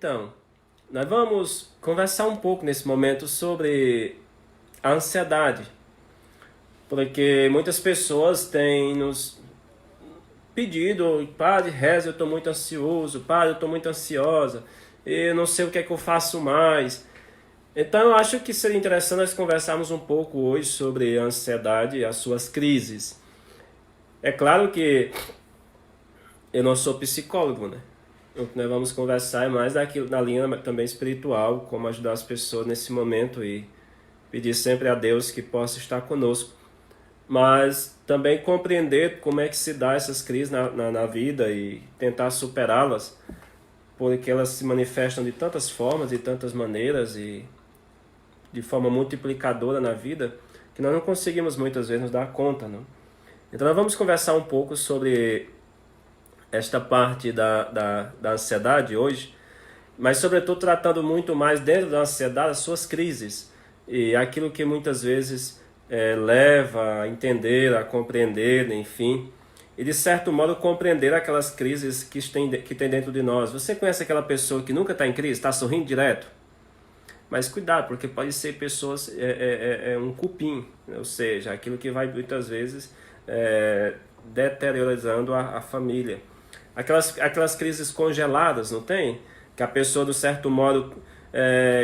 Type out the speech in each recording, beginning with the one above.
Então, nós vamos conversar um pouco nesse momento sobre a ansiedade, porque muitas pessoas têm nos pedido: padre, reza, eu estou muito ansioso, padre, eu estou muito ansiosa, eu não sei o que é que eu faço mais. Então, eu acho que seria interessante nós conversarmos um pouco hoje sobre a ansiedade e as suas crises. É claro que eu não sou psicólogo, né? O que nós vamos conversar é mais daquilo, na linha também espiritual, como ajudar as pessoas nesse momento e pedir sempre a Deus que possa estar conosco. Mas também compreender como é que se dá essas crises na vida e tentar superá-las, porque elas se manifestam de tantas formas, de tantas maneiras e de forma multiplicadora na vida, que nós não conseguimos muitas vezes nos dar conta, não? Então nós vamos conversar um pouco sobre esta parte da ansiedade hoje, mas sobretudo tratando muito mais dentro da ansiedade as suas crises e aquilo que muitas vezes leva a entender, a compreender, enfim, e de certo modo compreender aquelas crises que tem dentro de nós. Você conhece aquela pessoa que nunca está em crise, está sorrindo direto? Mas cuidado, porque pode ser pessoas, um cupim, ou seja, aquilo que vai muitas vezes deteriorando a família. Aquelas crises congeladas, não tem? Que a pessoa, de certo modo,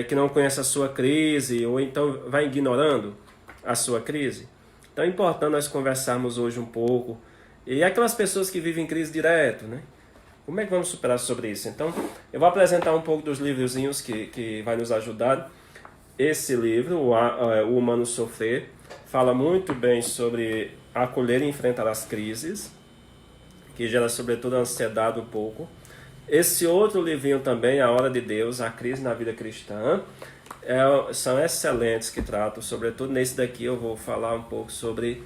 que não conhece a sua crise, ou então vai ignorando a sua crise. Então é importante nós conversarmos hoje um pouco. E aquelas pessoas que vivem em crise direto, né? Como é que vamos superar sobre isso? Então, eu vou apresentar um pouco dos livrozinhos que vai nos ajudar. Esse livro, O Humano Sofrer, fala muito bem sobre acolher e enfrentar as crises, que gera sobretudo a ansiedade um pouco. Esse outro livrinho também, A Hora de Deus, A Crise na Vida Cristã, são excelentes, que tratam, sobretudo nesse daqui eu vou falar um pouco sobre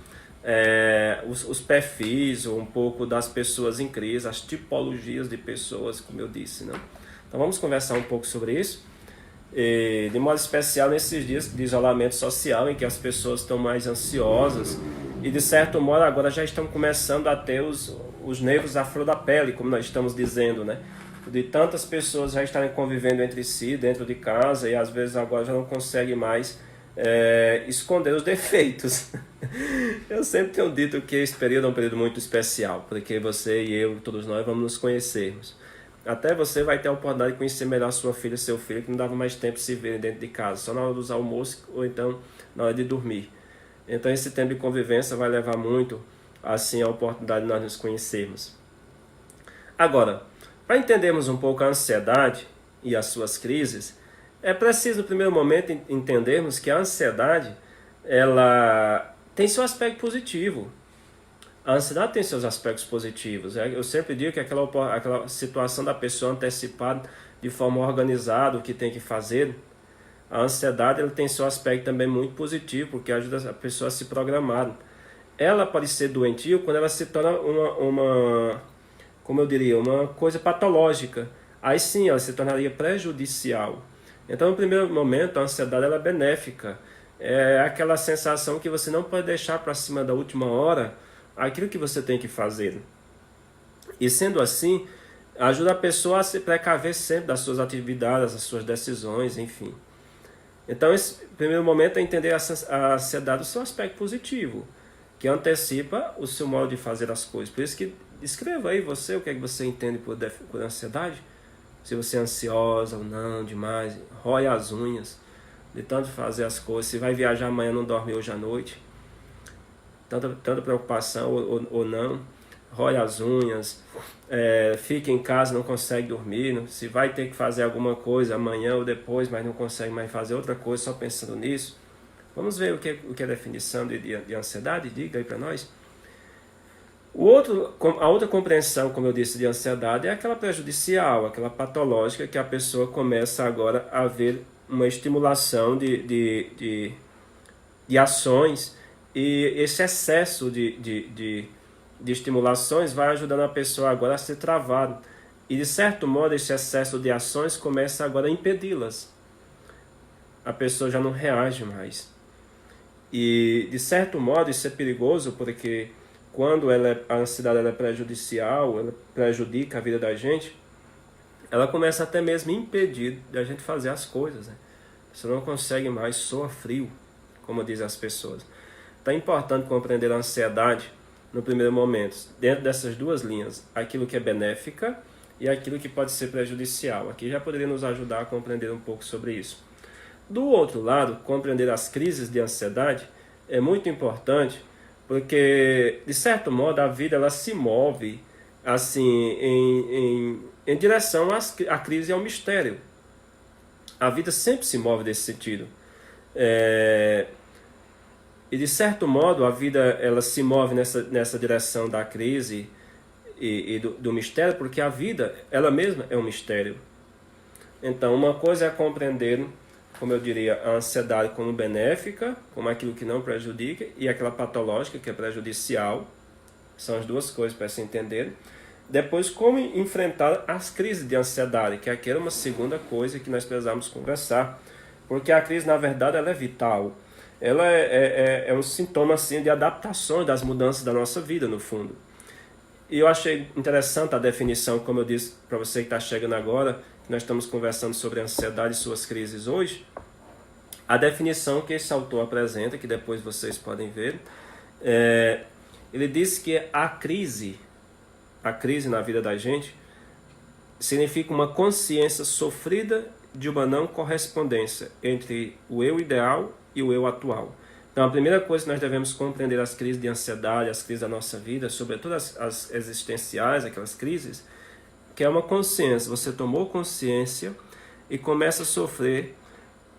os perfis, um pouco das pessoas em crise, as tipologias de pessoas, como eu disse, né? Então vamos conversar um pouco sobre isso, e, de modo especial nesses dias de isolamento social, em que as pessoas estão mais ansiosas e de certo modo agora já estão começando a ter os nervos à flor da pele, como nós estamos dizendo, né? De tantas pessoas já estarem convivendo entre si, dentro de casa, e às vezes agora já não conseguem mais esconder os defeitos. Eu sempre tenho dito que esse período é um período muito especial, porque você e eu, todos nós, vamos nos conhecermos. Até você vai ter a oportunidade de conhecer melhor sua filha e seu filho, que não dava mais tempo de se verem dentro de casa, só na hora dos almoços ou então na hora de dormir. Então esse tempo de convivência vai levar muito, assim, a oportunidade de nós nos conhecermos. Agora, para entendermos um pouco a ansiedade e as suas crises, é preciso, no primeiro momento, entendermos que a ansiedade, ela tem seu aspecto positivo. A ansiedade tem seus aspectos positivos. Eu sempre digo que aquela situação da pessoa antecipar de forma organizada o que tem que fazer, a ansiedade ela tem seu aspecto também muito positivo, porque ajuda a pessoa a se programar. Ela pode ser doentia quando ela se torna como eu diria, uma coisa patológica. Aí sim, ela se tornaria prejudicial. Então, no primeiro momento, a ansiedade ela é benéfica. É aquela sensação que você não pode deixar para cima da última hora aquilo que você tem que fazer. E sendo assim, ajuda a pessoa a se precaver sempre das suas atividades, das suas decisões, enfim. Então, esse primeiro momento é entender a ansiedade do seu aspecto positivo, que antecipa o seu modo de fazer as coisas. Por isso que escreva aí você o que é que você entende por ansiedade. Se você é ansiosa ou não, demais, rói as unhas de tanto fazer as coisas. Se vai viajar amanhã, não dorme hoje à noite. Tanta preocupação ou não, rói as unhas, fica em casa, não consegue dormir. Se vai ter que fazer alguma coisa amanhã ou depois, mas não consegue mais fazer outra coisa só pensando nisso. Vamos ver o que é a definição de ansiedade, diga aí para nós. A outra compreensão, como eu disse, de ansiedade é aquela prejudicial, aquela patológica, que a pessoa começa agora a ver uma estimulação de ações, e esse excesso de estimulações vai ajudando a pessoa agora a se travar. E de certo modo esse excesso de ações começa agora a impedi-las. A pessoa já não reage mais. E de certo modo isso é perigoso, porque quando a ansiedade ela é prejudicial, ela prejudica a vida da gente, ela começa até mesmo a impedir de a gente fazer as coisas, né? Você não consegue mais, soa frio, como dizem as pessoas. Então é importante compreender a ansiedade no primeiro momento, dentro dessas duas linhas, aquilo que é benéfica e aquilo que pode ser prejudicial. Aqui já poderia nos ajudar a compreender um pouco sobre isso. Do outro lado, compreender as crises de ansiedade é muito importante, porque, de certo modo, a vida ela se move assim em direção à crise e ao mistério. A vida sempre se move desse sentido. E de certo modo a vida ela se move nessa direção da crise e do mistério, porque a vida ela mesma é um mistério. Então uma coisa é compreender, como eu diria, a ansiedade como benéfica, como aquilo que não prejudica, e aquela patológica que é prejudicial. São as duas coisas para se entender. Depois, como enfrentar as crises de ansiedade, que aqui era uma segunda coisa que nós precisamos conversar, porque a crise na verdade ela é vital. Ela é um sintoma assim, de adaptações das mudanças da nossa vida, no fundo. E eu achei interessante a definição, como eu disse para você que está chegando agora, que nós estamos conversando sobre a ansiedade e suas crises hoje. A definição que esse autor apresenta, que depois vocês podem ver, ele diz que a crise na vida da gente significa uma consciência sofrida de uma não correspondência entre o eu ideal e o eu atual. Então a primeira coisa que nós devemos compreender as crises de ansiedade, as crises da nossa vida, sobretudo as existenciais, aquelas crises, que é uma consciência. Você tomou consciência e começa a sofrer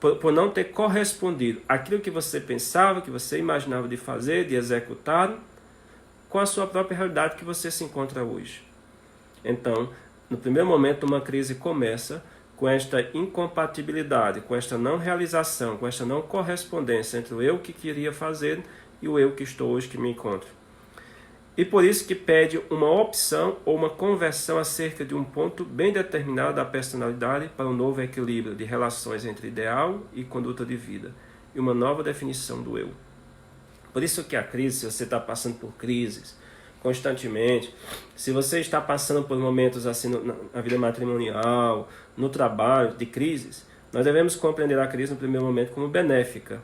por não ter correspondido aquilo que você pensava, que você imaginava de fazer, de executar, com a sua própria realidade que você se encontra hoje. Então, no primeiro momento, uma crise começa com esta incompatibilidade, com esta não realização, com esta não correspondência entre o eu que queria fazer e o eu que estou hoje, que me encontro. E por isso que pede uma opção ou uma conversão acerca de um ponto bem determinado da personalidade para um novo equilíbrio de relações entre ideal e conduta de vida, e uma nova definição do eu. Por isso que a crise, se você está passando por crises constantemente, se você está passando por momentos assim na vida matrimonial, no trabalho, de crises, nós devemos compreender a crise no primeiro momento como benéfica.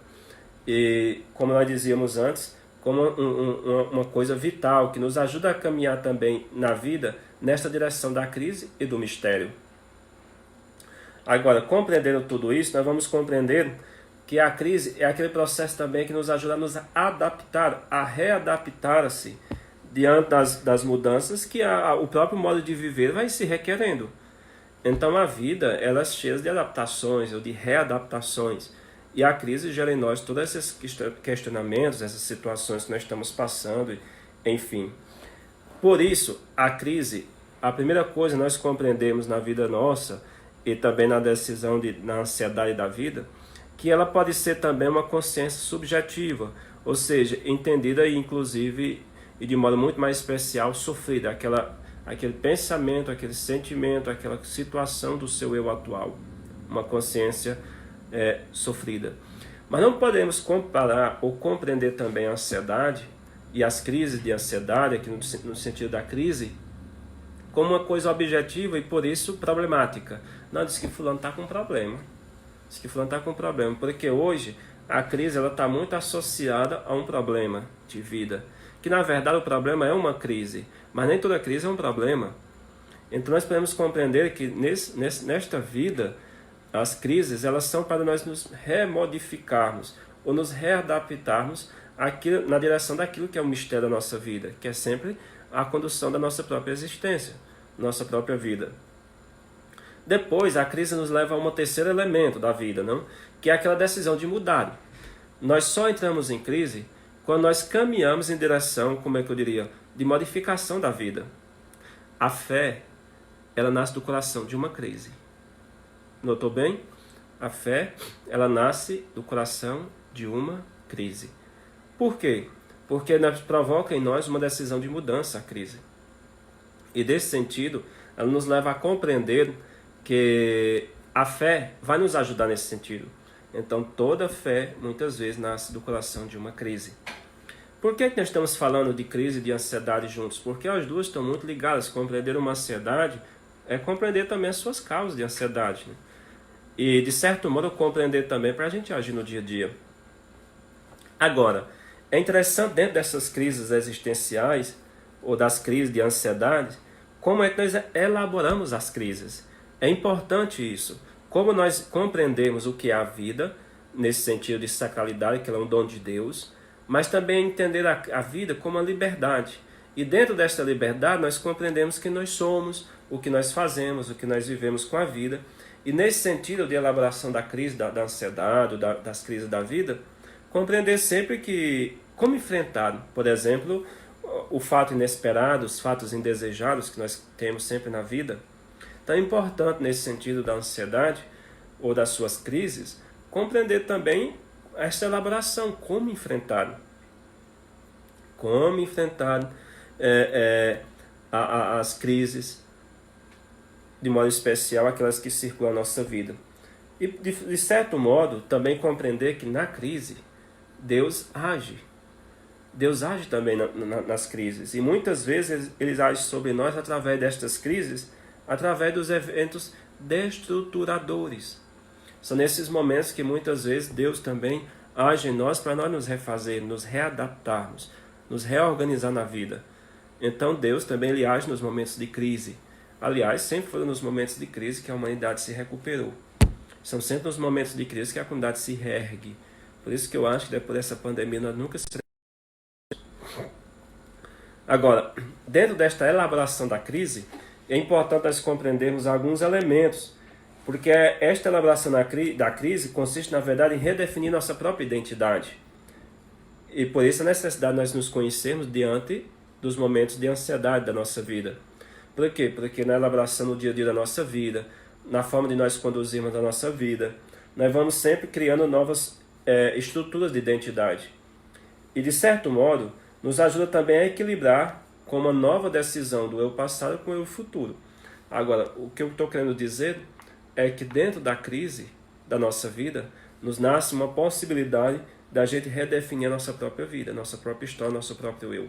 E, como nós dizíamos antes, como uma coisa vital, que nos ajuda a caminhar também na vida, nesta direção da crise e do mistério. Agora, compreendendo tudo isso, nós vamos compreender que a crise é aquele processo também que nos ajuda a nos adaptar, a readaptar-se diante das mudanças que o próprio modo de viver vai se requerendo. Então a vida ela é cheia de adaptações ou de readaptações. E a crise gera em nós todos esses questionamentos, essas situações que nós estamos passando, enfim. Por isso, a crise, a primeira coisa que nós compreendemos na vida nossa e também na decisão, na ansiedade da vida, que ela pode ser também uma consciência subjetiva, ou seja, entendida e inclusive e de modo muito mais especial sofrida, aquele pensamento, aquele sentimento, aquela situação do seu eu atual, uma consciência sofrida. Mas não podemos comparar ou compreender também a ansiedade e as crises de ansiedade, aqui no sentido da crise, como uma coisa objetiva e por isso problemática. Não, diz que fulano está com problema. Diz que fulano está com problema, porque hoje a crise está muito associada a um problema de vida, que na verdade o problema é uma crise, mas nem toda crise é um problema. Então nós podemos compreender que nesta vida, as crises elas são para nós nos remodificarmos, ou nos readaptarmos na direção daquilo que é o mistério da nossa vida, que é sempre a condução da nossa própria existência, nossa própria vida. Depois, a crise nos leva a um terceiro elemento da vida, não? Que é aquela decisão de mudar. Nós só entramos em crise quando nós caminhamos em direção, como é que eu diria, de modificação da vida. A fé, ela nasce do coração de uma crise. Notou bem? A fé, ela nasce do coração de uma crise. Por quê? Porque provoca em nós uma decisão de mudança, a crise. E desse sentido, ela nos leva a compreender que a fé vai nos ajudar nesse sentido. Então, toda fé, muitas vezes, nasce do coração de uma crise. Por que nós estamos falando de crise e de ansiedade juntos? Porque as duas estão muito ligadas. Compreender uma ansiedade é compreender também as suas causas de ansiedade, né? E, de certo modo, compreender também para a gente agir no dia a dia. Agora, é interessante dentro dessas crises existenciais, ou das crises de ansiedade, como é que nós elaboramos as crises. É importante isso. Como nós compreendemos o que é a vida, nesse sentido de sacralidade, que ela é um dom de Deus, mas também entender a vida como a liberdade. E dentro desta liberdade nós compreendemos quem nós somos, o que nós fazemos, o que nós vivemos com a vida. E nesse sentido de elaboração da crise, da ansiedade, das crises da vida, compreender sempre que, como enfrentar, por exemplo, o fato inesperado, os fatos indesejados que nós temos sempre na vida. Então é importante nesse sentido da ansiedade ou das suas crises, compreender também essa elaboração, como enfrentar. Como enfrentar as crises, de modo especial aquelas que circulam na nossa vida. E de certo modo também compreender que na crise Deus age. Deus age também nas crises. E muitas vezes Ele age sobre nós através destas crises, através dos eventos destruturadores. São nesses momentos que muitas vezes Deus também age em nós para nós nos refazer, nos readaptarmos, nos reorganizar na vida. Então Deus também Ele age nos momentos de crise. Aliás, sempre foram nos momentos de crise que a humanidade se recuperou. São sempre nos momentos de crise que a comunidade se reergue. Por isso que eu acho que depois dessa pandemia nós nunca seremos. Agora, dentro desta elaboração da crise, é importante nós compreendermos alguns elementos, porque esta elaboração da crise consiste, na verdade, em redefinir nossa própria identidade. E por isso a necessidade de nós nos conhecermos diante dos momentos de ansiedade da nossa vida. Por quê? Porque na elaboração do dia a dia da nossa vida, na forma de nós conduzirmos a nossa vida, nós vamos sempre criando novas estruturas de identidade. E de certo modo, nos ajuda também a equilibrar com uma nova decisão do eu passado com o eu futuro. Agora, o que eu estou querendo dizer é que dentro da crise da nossa vida, nos nasce uma possibilidade da gente redefinir a nossa própria vida, nossa própria história, nosso próprio eu.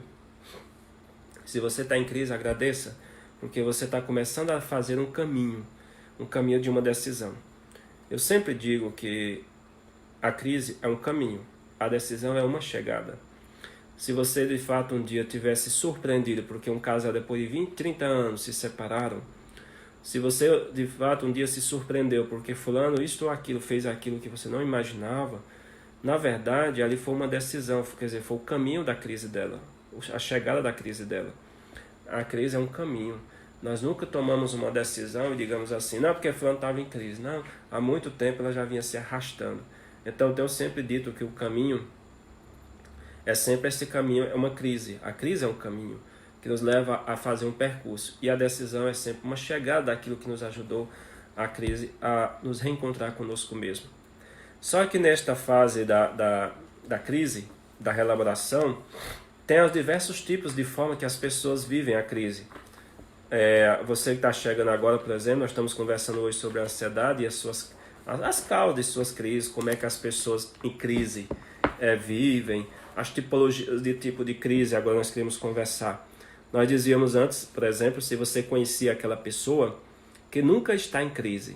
Se você está em crise, agradeça, porque você está começando a fazer um caminho de uma decisão. Eu sempre digo que a crise é um caminho, a decisão é uma chegada. Se você de fato um dia tivesse surpreendido porque um casal depois de 20, 30 anos se separaram, se você de fato um dia se surpreendeu porque fulano isto ou aquilo fez aquilo que você não imaginava, na verdade ali foi uma decisão, quer dizer, foi o caminho da crise dela, a chegada da crise dela. A crise é um caminho. Nós nunca tomamos uma decisão e digamos assim, não porque fulano estava em crise, não, há muito tempo ela já vinha se arrastando. Então eu tenho sempre dito que o caminho é sempre esse caminho, é uma crise. A crise é um caminho que nos leva a fazer um percurso. E a decisão é sempre uma chegada daquilo que nos ajudou a crise a nos reencontrar conosco mesmo. Só que nesta fase da crise, da reelaboração, tem os diversos tipos de forma que as pessoas vivem a crise. Você que está chegando agora, por exemplo, nós estamos conversando hoje sobre a ansiedade e as causas de suas crises, como é que as pessoas em crise vivem, as tipologias de tipo de crise, agora nós queremos conversar. Nós dizíamos antes, por exemplo, se você conhecia aquela pessoa que nunca está em crise.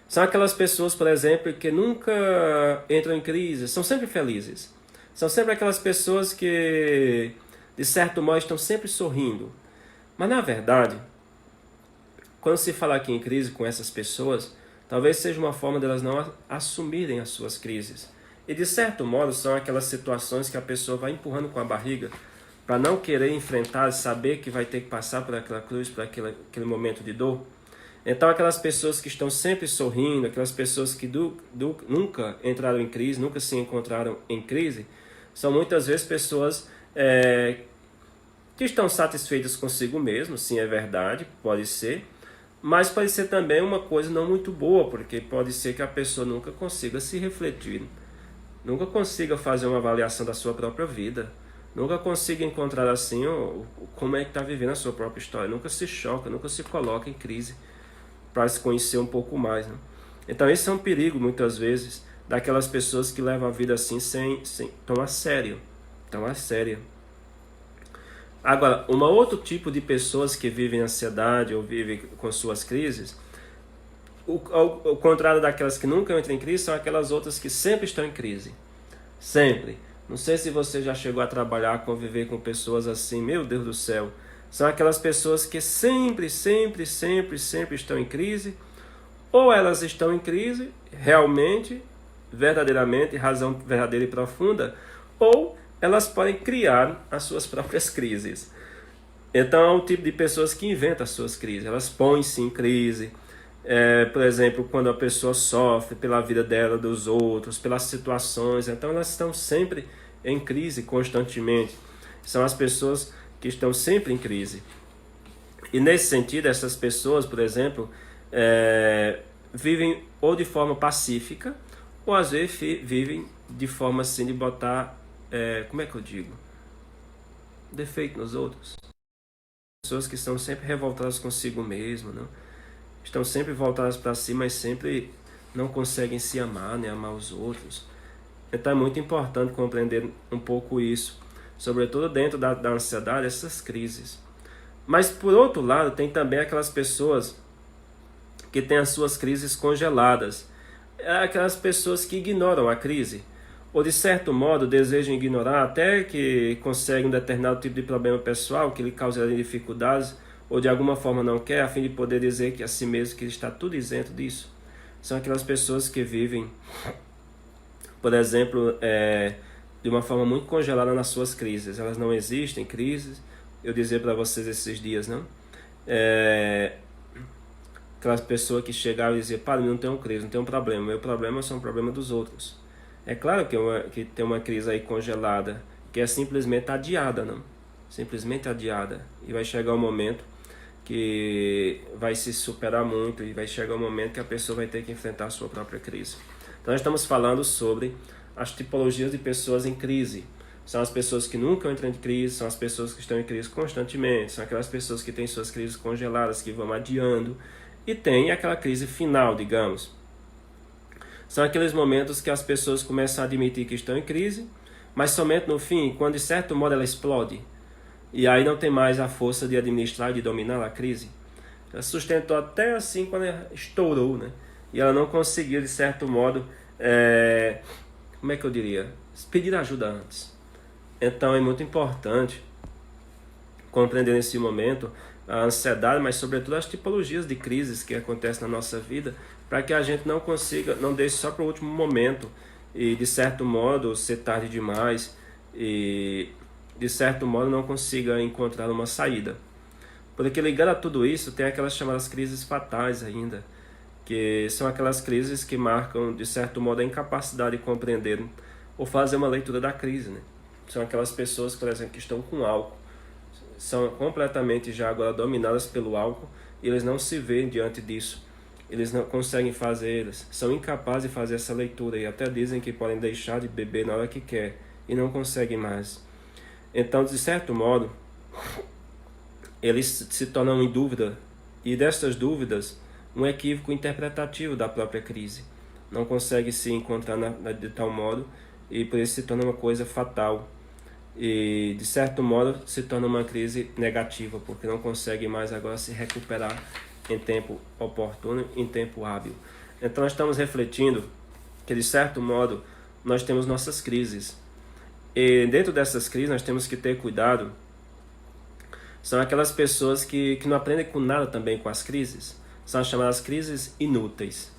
São aquelas pessoas, por exemplo, que nunca entram em crise, são sempre felizes. São sempre aquelas pessoas que, de certo modo, estão sempre sorrindo. Mas, na verdade, quando se fala aqui em crise com essas pessoas, talvez seja uma forma delas não assumirem as suas crises. E de certo modo são aquelas situações que a pessoa vai empurrando com a barriga para não querer enfrentar, saber que vai ter que passar por aquela cruz, por aquele momento de dor. Então aquelas pessoas que estão sempre sorrindo, aquelas pessoas que nunca entraram em crise, nunca se encontraram em crise, são muitas vezes pessoas que estão satisfeitas consigo mesmo, sim, é verdade, pode ser, mas pode ser também uma coisa não muito boa, porque pode ser que a pessoa nunca consiga se refletir, nunca consiga fazer uma avaliação da sua própria vida, nunca consiga encontrar assim como é que está vivendo a sua própria história, nunca se choca, nunca se coloca em crise para se conhecer um pouco mais, né? Então esse é um perigo muitas vezes daquelas pessoas que levam a vida assim sem tão a sério, tão a sério. Agora, um outro tipo de pessoas que vivem ansiedade ou vivem com suas crises, o contrário daquelas que nunca entram em crise, são aquelas outras que sempre estão em crise. Sempre. Não sei se você já chegou a trabalhar, conviver com pessoas assim, meu Deus do céu. São aquelas pessoas que sempre, sempre, sempre, sempre estão em crise, ou elas estão em crise, realmente, verdadeiramente, razão verdadeira e profunda, ou elas podem criar as suas próprias crises. Então é um tipo de pessoas que inventam as suas crises, elas põem-se em crise. Por exemplo, quando a pessoa sofre pela vida dela, dos outros, pelas situações, então elas estão sempre em crise constantemente. São as pessoas que estão sempre em crise. E nesse sentido, essas pessoas, por exemplo, vivem ou de forma pacífica, ou às vezes vivem de forma assim de botar, como é que eu digo? Defeito nos outros. Pessoas que estão sempre revoltadas consigo mesmo, não? Estão sempre voltadas para si, mas sempre não conseguem se amar, nem amar os outros. Então é muito importante compreender um pouco isso, sobretudo dentro da ansiedade, essas crises. Mas por outro lado, tem também aquelas pessoas que têm as suas crises congeladas. Aquelas pessoas que ignoram a crise, ou de certo modo desejam ignorar até que conseguem um determinado tipo de problema pessoal que lhe causa dificuldades, ou de alguma forma não quer, a fim de poder dizer que a si mesmo que está tudo isento disso. São aquelas pessoas que vivem, por exemplo, de uma forma muito congelada nas suas crises. Elas não existem, crises. Eu dizia para vocês esses dias, não? Aquelas pessoas que chegavam e diziam, padre, não tenho crise, não tenho problema. Meu problema são o problema dos outros. É claro que tem uma crise aí congelada, que é simplesmente adiada, não? Simplesmente adiada. E vai chegar um momento que vai se superar muito e vai chegar um momento que a pessoa vai ter que enfrentar a sua própria crise. Então nós estamos falando sobre as tipologias de pessoas em crise. São as pessoas que nunca entram em crise, são as pessoas que estão em crise constantemente, são aquelas pessoas que têm suas crises congeladas, que vão adiando, e tem aquela crise final, digamos. São aqueles momentos que as pessoas começam a admitir que estão em crise, mas somente no fim, quando de certo modo ela explode. E aí não tem mais a força de administrar, de dominar a crise. Ela sustentou até assim quando ela estourou, né? E ela não conseguiu, de certo modo, como é que eu diria? Pedir ajuda antes. Então é muito importante compreender nesse momento a ansiedade, mas sobretudo as tipologias de crises que acontecem na nossa vida, para que a gente não consiga, não deixe só para o último momento e de certo modo ser tarde demais e de certo modo não consiga encontrar uma saída. Porque ligado a tudo isso, tem aquelas chamadas crises fatais ainda, que são aquelas crises que marcam de certo modo a incapacidade de compreender ou fazer uma leitura da crise, né? São aquelas pessoas, por exemplo, que estão com álcool, são completamente já agora dominadas pelo álcool, e eles não se veem diante disso, eles não conseguem fazer, eles são incapazes de fazer essa leitura, e até dizem que podem deixar de beber na hora que quer, e não conseguem mais. Então, de certo modo, eles se tornam em dúvida, e dessas dúvidas, um equívoco interpretativo da própria crise. Não consegue se encontrar de tal modo, e por isso se torna uma coisa fatal. E, de certo modo, se torna uma crise negativa, porque não consegue mais agora se recuperar em tempo oportuno, em tempo hábil. Então, nós estamos refletindo que, de certo modo, nós temos nossas crises. E dentro dessas crises nós temos que ter cuidado. São aquelas pessoas que não aprendem com nada também com as crises. São as chamadas crises inúteis.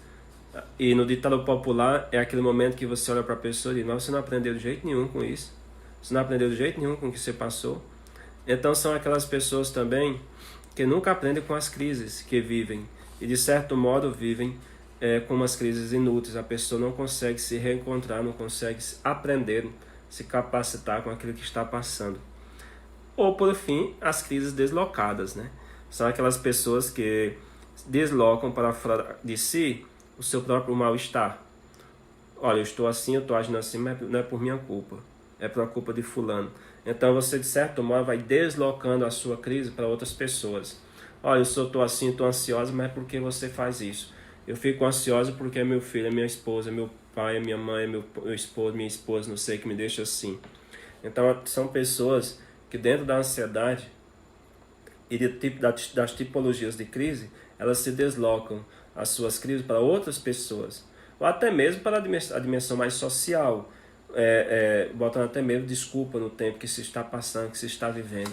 E no ditado popular é aquele momento que você olha para a pessoa e diz, mas você não aprendeu de jeito nenhum com isso. Você não aprendeu de jeito nenhum com o que você passou. Então são aquelas pessoas também que nunca aprendem com as crises que vivem. E de certo modo vivem com umas crises inúteis. A pessoa não consegue se reencontrar, não consegue aprender, se capacitar com aquilo que está passando. Ou, por fim, as crises deslocadas, né? São aquelas pessoas que deslocam para fora de si o seu próprio mal-estar. Olha, eu estou assim, eu estou agindo assim, mas não é por minha culpa, é por culpa de fulano. Então você, de certo modo, vai deslocando a sua crise para outras pessoas. Olha, eu estou assim, estou ansiosa, mas é porque você faz isso. Eu fico ansiosa porque é meu filho, é minha esposa, é meu pai, é minha mãe, é meu esposo, minha esposa, não sei, que me deixa assim. Então são pessoas que dentro da ansiedade e das tipologias de crise, elas se deslocam as suas crises para outras pessoas, ou até mesmo para a dimensão mais social, botando até mesmo desculpa no tempo que se está passando, que se está vivendo.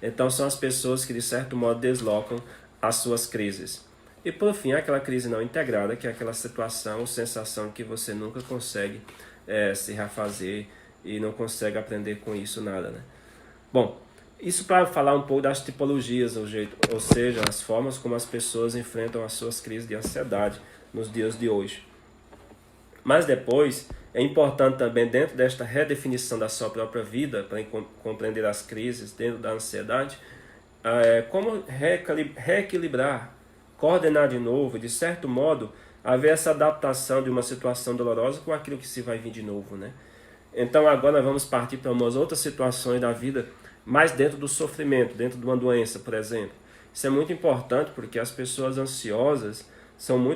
Então são as pessoas que de certo modo deslocam as suas crises. E por fim, aquela crise não integrada, que é aquela situação ou sensação que você nunca consegue se refazer e não consegue aprender com isso nada, né? Bom, isso para falar um pouco das tipologias, ou seja, as formas como as pessoas enfrentam as suas crises de ansiedade nos dias de hoje. Mas depois, é importante também, dentro desta redefinição da sua própria vida, para compreender as crises dentro da ansiedade, como reequilibrar, coordenar de novo, de certo modo, haver essa adaptação de uma situação dolorosa com aquilo que se vai vir de novo, né? Então agora vamos partir para umas outras situações da vida, mais dentro do sofrimento, dentro de uma doença, por exemplo. Isso é muito importante porque as pessoas ansiosas,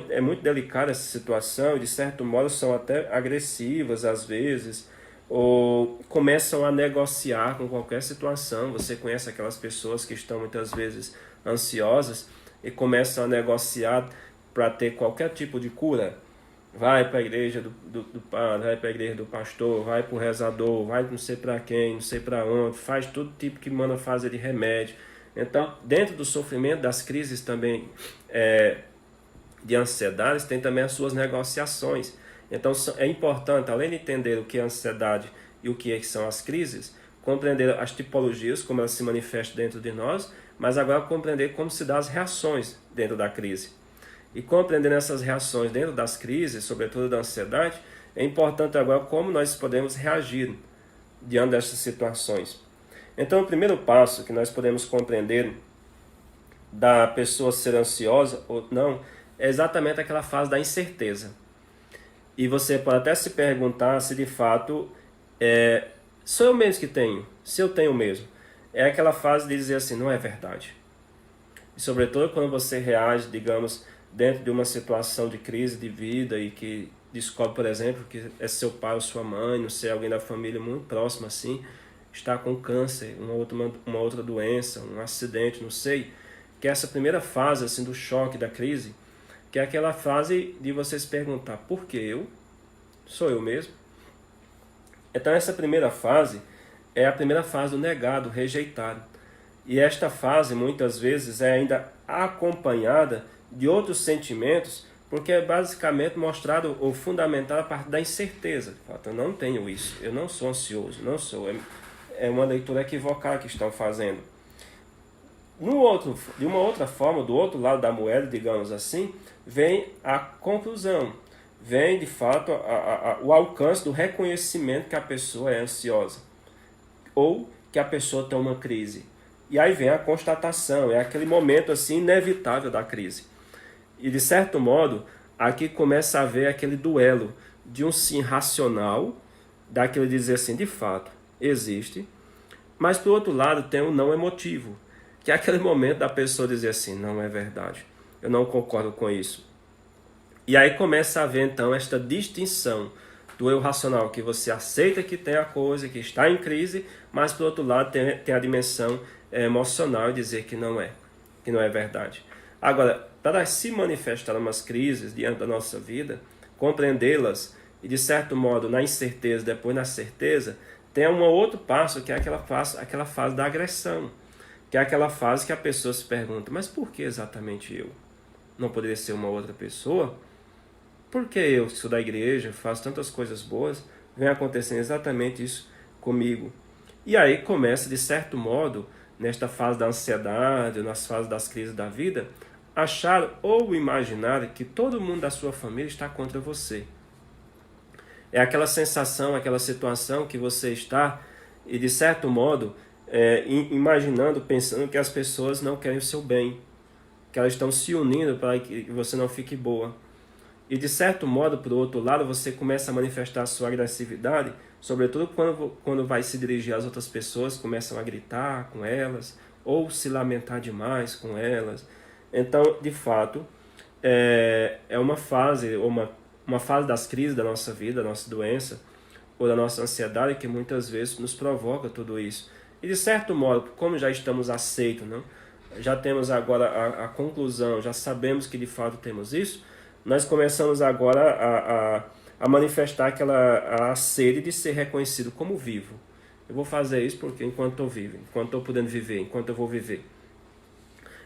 é muito delicada essa situação, e de certo modo são até agressivas às vezes, ou começam a negociar com qualquer situação. Você conhece aquelas pessoas que estão muitas vezes ansiosas e começam a negociar para ter qualquer tipo de cura. Vai para a igreja do padre, vai para a igreja do pastor, vai para o rezador, vai não sei para quem, não sei para onde, faz todo tipo que manda fazer de remédio. Então, dentro do sofrimento, das crises também de ansiedades, tem também as suas negociações. Então, é importante, além de entender o que é ansiedade e o que são as crises, compreender as tipologias, como elas se manifestam dentro de nós, mas agora compreender como se dão as reações dentro da crise. E compreendendo essas reações dentro das crises, sobretudo da ansiedade, é importante agora como nós podemos reagir diante dessas situações. Então, o primeiro passo que nós podemos compreender da pessoa ser ansiosa ou não é exatamente aquela fase da incerteza. E você pode até se perguntar se de fato sou eu mesmo que tenho, se eu tenho mesmo. É aquela fase de dizer assim, não é verdade. E sobretudo quando você reage, digamos, dentro de uma situação de crise de vida e que descobre, por exemplo, que é seu pai ou sua mãe, não sei, alguém da família muito próximo assim, está com câncer, uma outra doença, um acidente, não sei, que é essa primeira fase assim do choque, da crise, que é aquela fase de você se perguntar, por que eu? Sou eu mesmo? Então essa primeira fase é a primeira fase do negado, rejeitado. E esta fase muitas vezes é ainda acompanhada de outros sentimentos, porque é basicamente mostrado ou fundamentado a parte da incerteza. Eu não tenho isso, eu não sou ansioso, não sou. É uma leitura equivocada que estão fazendo. De uma outra forma, do outro lado da moeda, digamos assim, vem a conclusão, vem de fato o alcance do reconhecimento que a pessoa é ansiosa, ou que a pessoa tem uma crise. E aí vem a constatação, é aquele momento assim inevitável da crise. E de certo modo, aqui começa a haver aquele duelo de um sim racional, daquele dizer assim, de fato, existe, mas por outro lado tem um não emotivo, que é aquele momento da pessoa dizer assim, não é verdade, eu não concordo com isso. E aí começa a haver então esta distinção do eu racional, que você aceita que tem a coisa, que está em crise, mas por outro lado tem a dimensão emocional e dizer que não é verdade. Agora, para se manifestar umas crises diante da nossa vida, compreendê-las e de certo modo na incerteza, depois na certeza, tem um outro passo que é aquela fase da agressão, que é aquela fase que a pessoa se pergunta, mas por que exatamente eu? Não poderia ser uma outra pessoa? Por que eu, que sou da igreja, faço tantas coisas boas, vem acontecendo exatamente isso comigo? E aí começa, de certo modo, nesta fase da ansiedade, nas fases das crises da vida, achar ou imaginar que todo mundo da sua família está contra você. É aquela sensação, aquela situação que você está, e de certo modo, imaginando, pensando que as pessoas não querem o seu bem, que elas estão se unindo para que você não fique boa. E de certo modo, por outro lado, você começa a manifestar a sua agressividade, sobretudo quando vai se dirigir às outras pessoas, começam a gritar com elas, ou se lamentar demais com elas. Então, de fato, é uma fase das crises da nossa vida, da nossa doença, ou da nossa ansiedade, que muitas vezes nos provoca tudo isso. E de certo modo, como já estamos aceitos, não? Já temos agora a conclusão, já sabemos que de fato temos isso, nós começamos agora a manifestar a sede de ser reconhecido como vivo. Eu vou fazer isso porque enquanto estou vivo, enquanto estou podendo viver, enquanto eu vou viver.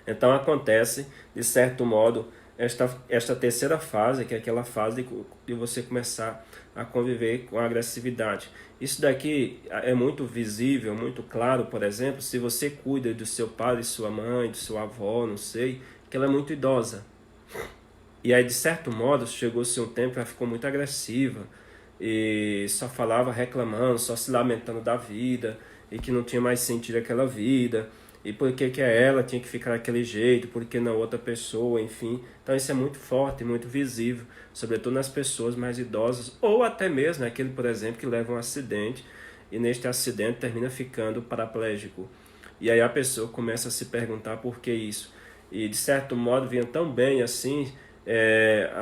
Então acontece, de certo modo, esta terceira fase, que é aquela fase de você começar a conviver com a agressividade. Isso daqui é muito visível, muito claro, por exemplo, se você cuida do seu pai, de sua mãe, do seu avó, não sei, que ela é muito idosa. E aí, de certo modo, chegou-se um tempo que ela ficou muito agressiva e só falava reclamando, só se lamentando da vida e que não tinha mais sentido aquela vida. E por que ela tinha que ficar daquele jeito, por que não outra pessoa, enfim. Então isso é muito forte, muito visível, sobretudo nas pessoas mais idosas, ou até mesmo aquele, por exemplo, que leva um acidente e neste acidente termina ficando paraplégico. E aí a pessoa começa a se perguntar por que isso. E de certo modo vinha tão bem assim,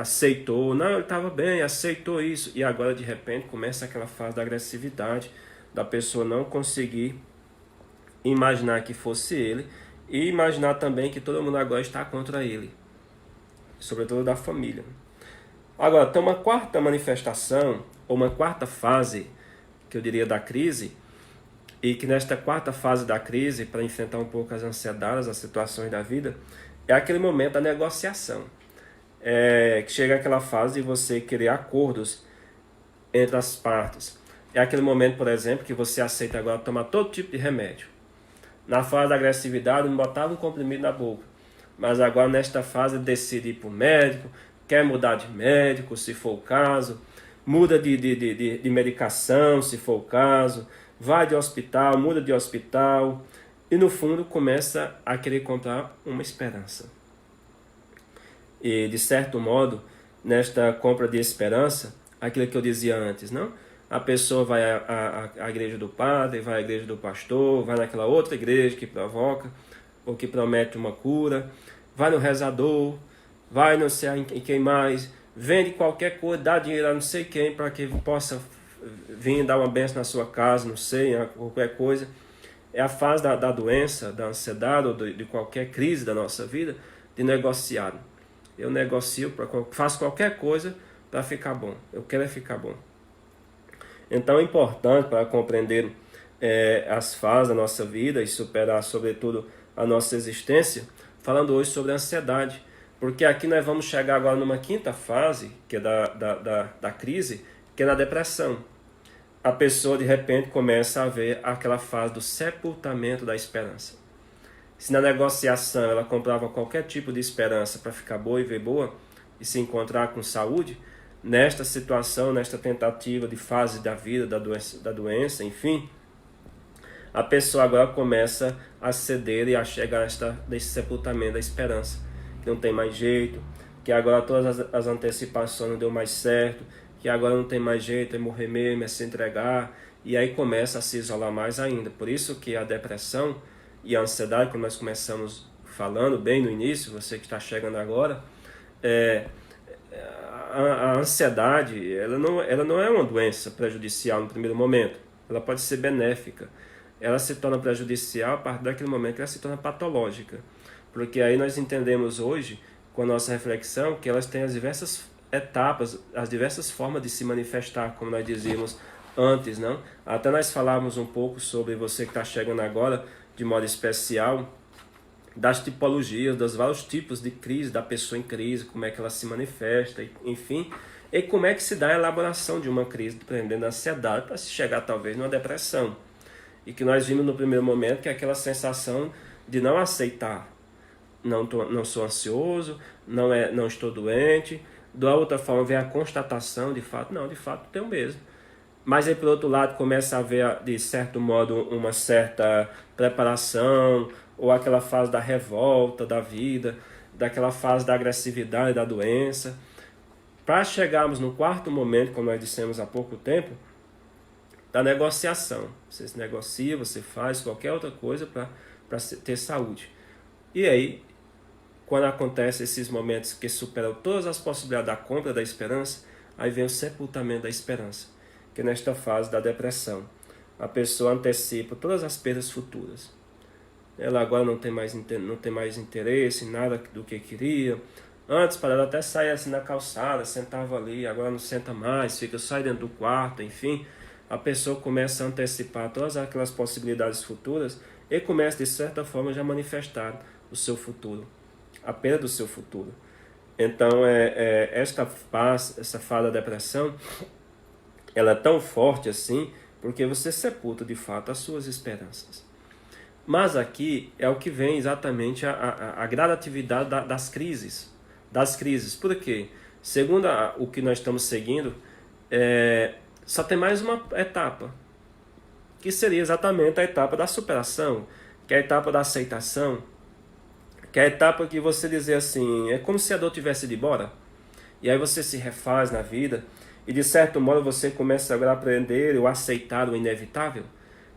aceitou, não, ele estava bem, aceitou isso. E agora de repente começa aquela fase da agressividade, da pessoa não conseguir imaginar que fosse ele e imaginar também que todo mundo agora está contra ele, sobretudo da família. Agora, tem uma quarta manifestação, ou uma quarta fase, que eu diria da crise, e que nesta quarta fase da crise, para enfrentar um pouco as ansiedades, as situações da vida, é aquele momento da negociação. Que chega aquela fase de você querer acordos entre as partes. É aquele momento, por exemplo, que você aceita agora tomar todo tipo de remédio. Na fase da agressividade, não botava um comprimido na boca. Mas agora, nesta fase, decide ir para o médico, quer mudar de médico, se for o caso, muda de medicação, se for o caso, vai de hospital, muda de hospital, e no fundo começa a querer comprar uma esperança. E, de certo modo, nesta compra de esperança, aquilo que eu dizia antes, não? A pessoa vai à igreja do padre, vai à igreja do pastor, vai naquela outra igreja que provoca, ou que promete uma cura, vai no rezador, vai não sei em quem mais, vende qualquer coisa, dá dinheiro a não sei quem para que possa vir dar uma bênção na sua casa, não sei, qualquer coisa. É a fase da doença, da ansiedade ou de qualquer crise da nossa vida, de negociar. Eu negocio, faço qualquer coisa para ficar bom. Eu quero ficar bom. Então é importante para compreender as fases da nossa vida e superar, sobretudo, a nossa existência, falando hoje sobre a ansiedade. Porque aqui nós vamos chegar agora numa quinta fase, que é da crise, que é na depressão. A pessoa, de repente, começa a ver aquela fase do sepultamento da esperança. Se na negociação ela comprava qualquer tipo de esperança para ficar boa e ver boa, e se encontrar com saúde, nesta situação, nesta tentativa de fase da vida, da doença, enfim, a pessoa agora começa a ceder e a chegar nesse sepultamento da esperança. Que não tem mais jeito, que agora todas as antecipações não deu mais certo, que agora não tem mais jeito, é morrer mesmo, é se entregar, e aí começa a se isolar mais ainda. Por isso que a depressão e a ansiedade, como nós começamos falando bem no início, você que está chegando agora, a ansiedade, ela não é uma doença prejudicial no primeiro momento, ela pode ser benéfica. Ela se torna prejudicial a partir daquele momento que ela se torna patológica. Porque aí nós entendemos hoje, com a nossa reflexão, que elas têm as diversas etapas, as diversas formas de se manifestar, como nós dizíamos antes, não? Até nós falávamos um pouco sobre você que está chegando agora, de modo especial, das tipologias, dos vários tipos de crise, da pessoa em crise, como é que ela se manifesta, enfim, e como é que se dá a elaboração de uma crise, dependendo da ansiedade, para se chegar talvez numa depressão. E que nós vimos no primeiro momento que é aquela sensação de não aceitar, não sou ansioso, não estou doente. Da outra forma vem a constatação, de fato tenho mesmo. Mas aí por outro lado começa a haver, de certo modo, uma certa preparação, ou aquela fase da revolta da vida, daquela fase da agressividade da doença, para chegarmos no quarto momento, como nós dissemos há pouco tempo, da negociação. Você se negocia, você faz qualquer outra coisa para ter saúde. E aí, quando acontecem esses momentos que superam todas as possibilidades da compra da esperança, aí vem o sepultamento da esperança, que é nesta fase da depressão. a pessoa antecipa todas as perdas futuras. Ela agora não tem mais interesse em nada do que queria. Antes, para ela até sair assim na calçada, sentava ali, agora não senta mais, fica só dentro do quarto, enfim. A pessoa começa a antecipar todas aquelas possibilidades futuras e começa, de certa forma, já a manifestar o seu futuro, a perda do seu futuro. Então, essa fase da depressão, ela é tão forte assim, porque você sepulta, de fato, as suas esperanças. Mas aqui é o que vem exatamente a gradatividade das crises. Por quê? Segundo o que nós estamos seguindo, só tem mais uma etapa, que seria exatamente a etapa da superação, que é a etapa da aceitação, que é a etapa que você dizer assim, é como se a dor tivesse ido embora, e aí você se refaz na vida, e de certo modo você começa agora a aprender ou aceitar o inevitável.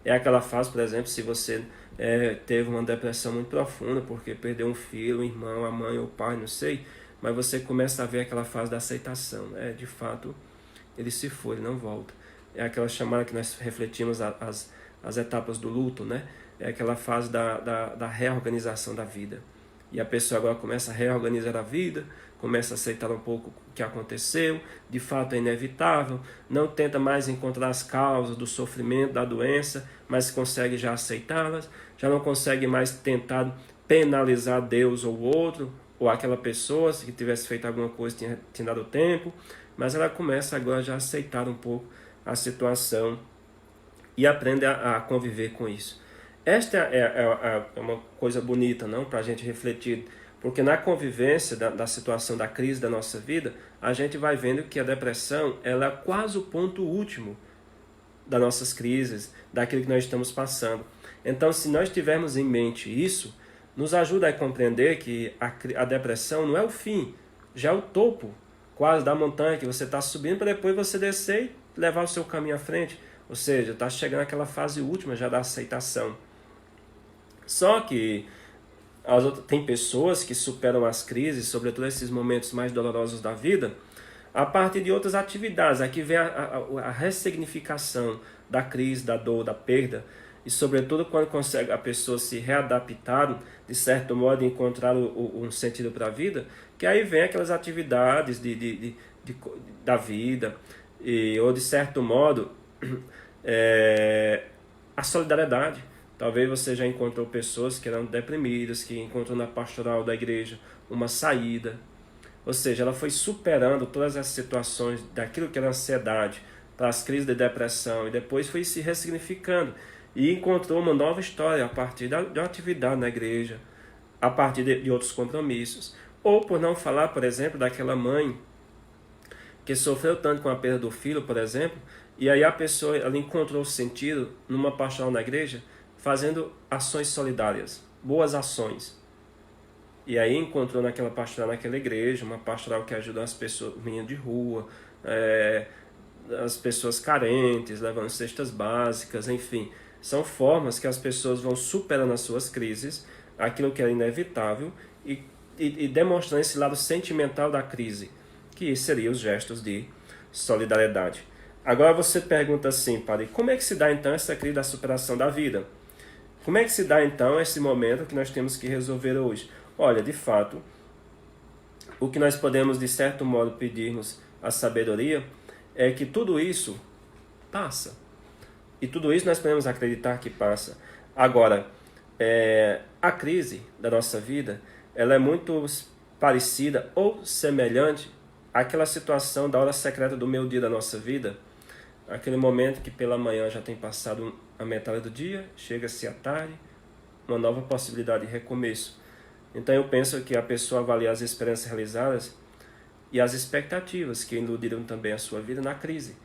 É aquela fase, por exemplo, se você teve uma depressão muito profunda, porque perdeu um filho, um irmão, a mãe ou o pai, não sei, mas você começa a ver aquela fase da aceitação. De fato, ele se foi, ele não volta. É aquela chamada que nós refletimos as etapas do luto, né? É aquela fase da reorganização da vida. E a pessoa agora começa a reorganizar a vida, começa a aceitar um pouco o que aconteceu, de fato é inevitável, não tenta mais encontrar as causas do sofrimento, da doença, mas consegue já aceitá-las, já não consegue mais tentar penalizar Deus ou outro, ou aquela pessoa, se tivesse feito alguma coisa, tinha dado tempo, mas ela começa agora já a aceitar um pouco a situação e aprende a conviver com isso. Esta é uma coisa bonita, não, para a gente refletir, porque na convivência da situação da crise da nossa vida, a gente vai vendo que a depressão ela é quase o ponto último das nossas crises, daquilo que nós estamos passando. Então, se nós tivermos em mente isso, nos ajuda a compreender que a depressão não é o fim, já é o topo quase da montanha que você está subindo para depois você descer e levar o seu caminho à frente. Ou seja, está chegando aquela fase última já da aceitação. Só que tem pessoas que superam as crises, sobretudo esses momentos mais dolorosos da vida, a partir de outras atividades. Aqui vem a ressignificação da crise, da dor, da perda, e sobretudo quando consegue a pessoa se readaptar, de certo modo, encontrar um sentido para a vida, que aí vem aquelas atividades da vida, ou de certo modo, a solidariedade. Talvez você já encontrou pessoas que eram deprimidas, que encontrou na pastoral da igreja uma saída. Ou seja, ela foi superando todas as situações daquilo que era ansiedade, para as crises de depressão, e depois foi se ressignificando. E encontrou uma nova história a partir da atividade na igreja, a partir de outros compromissos. Ou por não falar, por exemplo, daquela mãe que sofreu tanto com a perda do filho, por exemplo, e aí a pessoa ela encontrou sentido numa pastoral na igreja, fazendo ações solidárias, boas ações. E aí encontrou naquela pastoral, naquela igreja, uma pastoral que ajuda as pessoas, meninos de rua, as pessoas carentes, levando cestas básicas, enfim. São formas que as pessoas vão superando as suas crises, aquilo que é inevitável, e demonstrando esse lado sentimental da crise, que seriam os gestos de solidariedade. Agora você pergunta assim, padre, como é que se dá então essa crise da superação da vida? Como é que se dá então esse momento que nós temos que resolver hoje? Olha, de fato, o que nós podemos de certo modo pedirmos à sabedoria é que tudo isso passa. E tudo isso nós podemos acreditar que passa. Agora, a crise da nossa vida, ela é muito parecida ou semelhante àquela situação da hora secreta do meio dia da nossa vida, aquele momento que pela manhã já tem passado a metade do dia, chega-se à tarde, uma nova possibilidade de recomeço. Então eu penso que a pessoa avalia as experiências realizadas e as expectativas que iludiram também a sua vida na crise.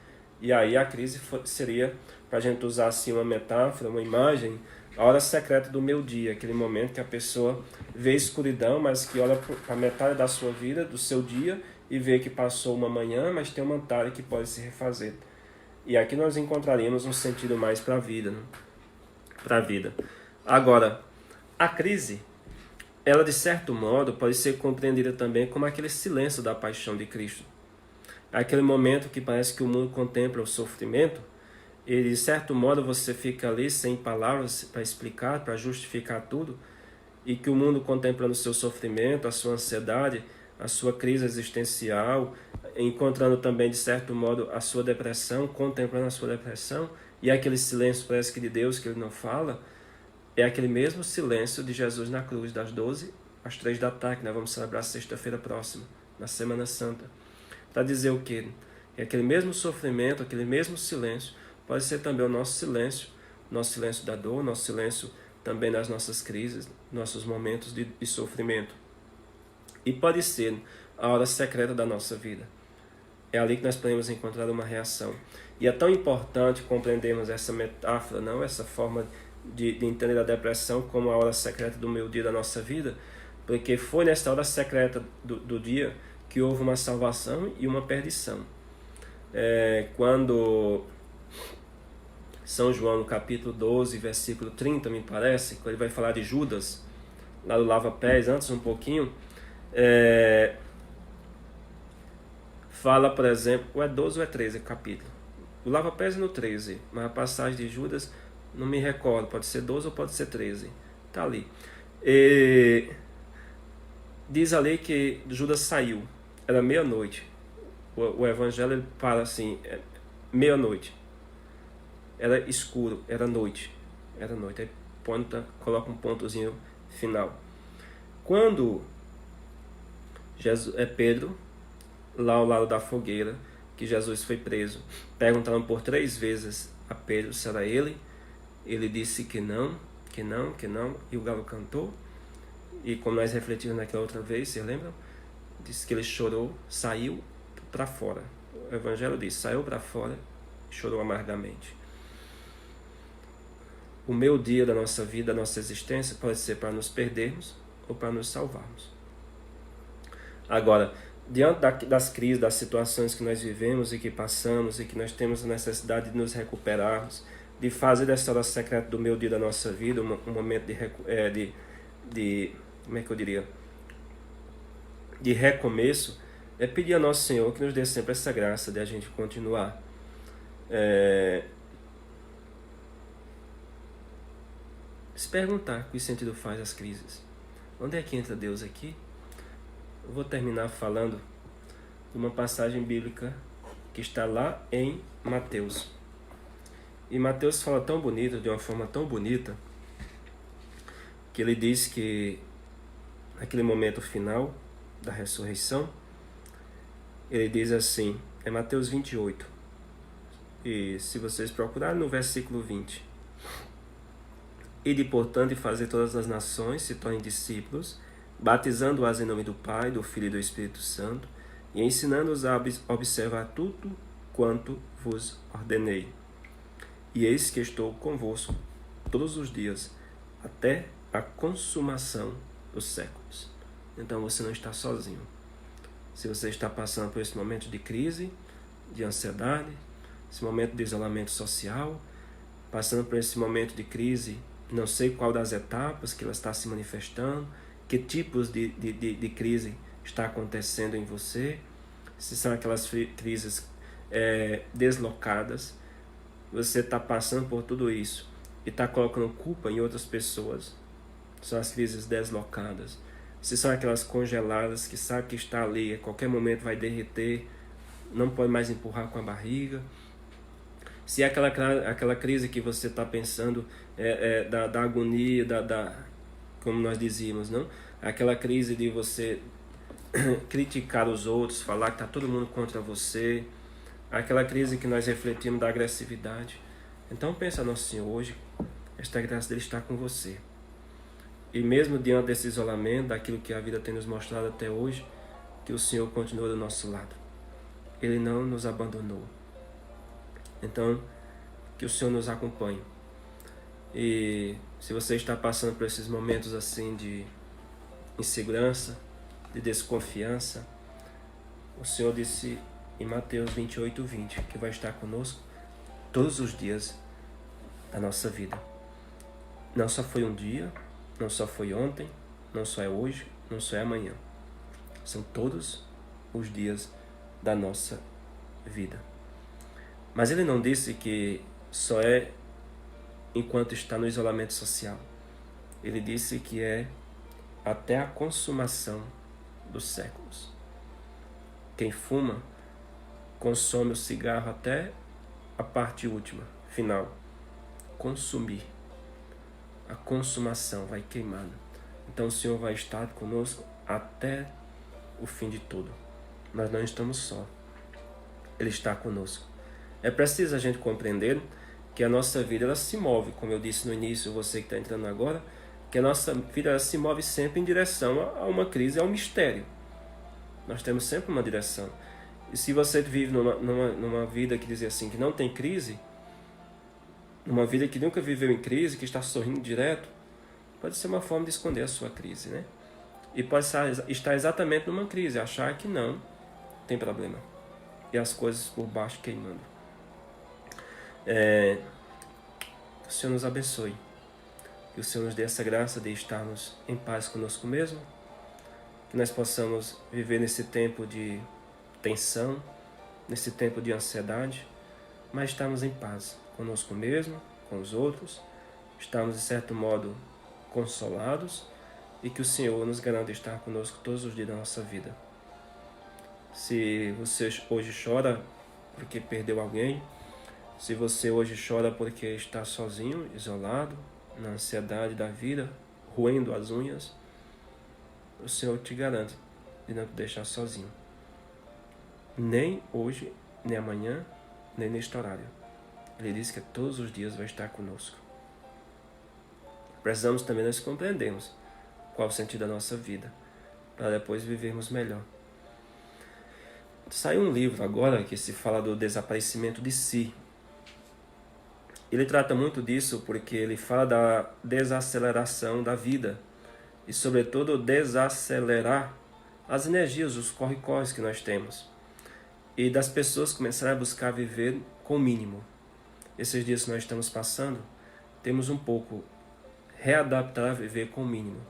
E aí a crise seria, para a gente usar assim uma metáfora, uma imagem, a hora secreta do meu dia, aquele momento que a pessoa vê escuridão, mas que olha para a metade da sua vida, do seu dia, e vê que passou uma manhã, mas tem uma tarde que pode se refazer. E aqui nós encontraríamos um sentido mais para a vida, né? Para a vida. Agora, a crise, ela de certo modo pode ser compreendida também como aquele silêncio da paixão de Cristo. Aquele momento que parece que o mundo contempla o sofrimento E de certo modo você fica ali sem palavras para explicar, para justificar tudo, e que o mundo contemplando o seu sofrimento, a sua ansiedade, a sua crise existencial, encontrando também de certo modo a sua depressão, contemplando a sua depressão, e aquele silêncio parece que de Deus que ele não fala, é aquele mesmo silêncio de Jesus na cruz, das 12 às 3 da tarde, que nós vamos celebrar sexta-feira próxima, na Semana Santa. Para dizer o quê? Que aquele mesmo sofrimento, aquele mesmo silêncio, pode ser também o nosso silêncio da dor, nosso silêncio também nas nossas crises, nossos momentos de sofrimento. E pode ser a hora secreta da nossa vida. É ali que nós podemos encontrar uma reação. E é tão importante compreendermos essa metáfora, não essa forma de entender a depressão como a hora secreta do meio dia da nossa vida, porque foi nessa hora secreta do dia que houve uma salvação e uma perdição. Quando São João, no capítulo 12, versículo 30, me parece, quando ele vai falar de Judas, lá do lava-pés, antes um pouquinho, fala, por exemplo, ou é 12 ou é 13 capítulo. O lava-pés é no 13, mas a passagem de Judas, não me recordo, pode ser 12 ou pode ser 13. Está ali. Diz ali que Judas saiu, era meia-noite. O evangelho ele fala assim, meia-noite. Era escuro, era noite. Era noite. Aí coloca um pontozinho final. Quando Pedro, lá ao lado da fogueira, que Jesus foi preso, perguntaram por 3 vezes a Pedro se era ele. Ele disse que não, e o galo cantou. E como nós refletimos naquela outra vez, vocês lembram? Disse que ele chorou, saiu para fora. O evangelho diz, saiu para fora e chorou amargamente. O meio dia da nossa vida, da nossa existência, pode ser para nos perdermos ou para nos salvarmos. Agora, diante das crises, das situações que nós vivemos e que passamos e que nós temos a necessidade de nos recuperarmos, de fazer dessa hora secreta do meio dia da nossa vida um momento como é que eu diria? De recomeço, é pedir a Nosso Senhor que nos dê sempre essa graça de a gente continuar se perguntar que sentido faz as crises. Onde é que entra Deus aqui? Eu vou terminar falando de uma passagem bíblica que está lá em Mateus. E Mateus fala tão bonito, de uma forma tão bonita, que ele diz que naquele momento final da ressurreição, ele diz assim, é Mateus 28, e se vocês procurarem no versículo 20, ide, portanto, e fazer todas as nações se tornem discípulos, batizando-as em nome do Pai, do Filho e do Espírito Santo, e ensinando-os a observar tudo quanto vos ordenei. E eis que estou convosco todos os dias, até a consumação dos séculos. Então você não está sozinho. Se você está passando por esse momento de crise, de ansiedade, esse momento de isolamento social, passando por esse momento de crise, não sei qual das etapas que ela está se manifestando, que tipos de crise está acontecendo em você, se são aquelas crises deslocadas, você está passando por tudo isso e está colocando culpa em outras pessoas, são as crises deslocadas. Se são aquelas congeladas que sabe que está ali, a qualquer momento vai derreter, não pode mais empurrar com a barriga. Se é aquela crise que você está pensando da agonia, como nós dizíamos, não? Aquela crise de você criticar os outros, falar que está todo mundo contra você, aquela crise que nós refletimos da agressividade. Então pensa, Nosso Senhor, hoje esta graça dele está com você. E mesmo diante desse isolamento, daquilo que a vida tem nos mostrado até hoje, que o Senhor continua do nosso lado. Ele não nos abandonou. Então, que o Senhor nos acompanhe. E se você está passando por esses momentos assim de insegurança, de desconfiança, o Senhor disse em Mateus 28:20 que vai estar conosco todos os dias da nossa vida. Não só foi um dia, não só foi ontem, não só é hoje, não só é amanhã. São todos os dias da nossa vida. Mas ele não disse que só é enquanto está no isolamento social. Ele disse que é até a consumação dos séculos. Quem fuma consome o cigarro até a parte última, final. Consumir. A consumação vai queimando. Então o Senhor vai estar conosco até o fim de tudo. Nós não estamos só. Ele está conosco. É preciso a gente compreender que a nossa vida ela se move, como eu disse no início, você que está entrando agora, que a nossa vida ela se move sempre em direção a uma crise, a um mistério. Nós temos sempre uma direção. E se você vive numa vida que diz assim, que não tem crise, numa vida que nunca viveu em crise, que está sorrindo direto, pode ser uma forma de esconder a sua crise, né? E pode estar exatamente numa crise, achar que não tem problema. E as coisas por baixo queimando. Que o Senhor nos abençoe. Que o Senhor nos dê essa graça de estarmos em paz conosco mesmo. Que nós possamos viver nesse tempo de tensão, nesse tempo de ansiedade, mas estarmos em paz conosco mesmo, com os outros. Estarmos, de certo modo, consolados e que o Senhor nos garanta estar conosco todos os dias da nossa vida. Se você hoje chora porque perdeu alguém, se você hoje chora porque está sozinho, isolado, na ansiedade da vida, roendo as unhas, o Senhor te garante de não te deixar sozinho. Nem hoje, nem amanhã, nem neste horário. Ele disse que todos os dias vai estar conosco. Precisamos também nós compreendermos qual o sentido da nossa vida, para depois vivermos melhor. Saiu um livro agora que se fala do desaparecimento de si. Ele trata muito disso porque ele fala da desaceleração da vida e, sobretudo, desacelerar as energias, os corre-corres que nós temos e das pessoas começarem a buscar viver com o mínimo. Esses dias que nós estamos passando, temos um pouco readaptar a viver com o mínimo.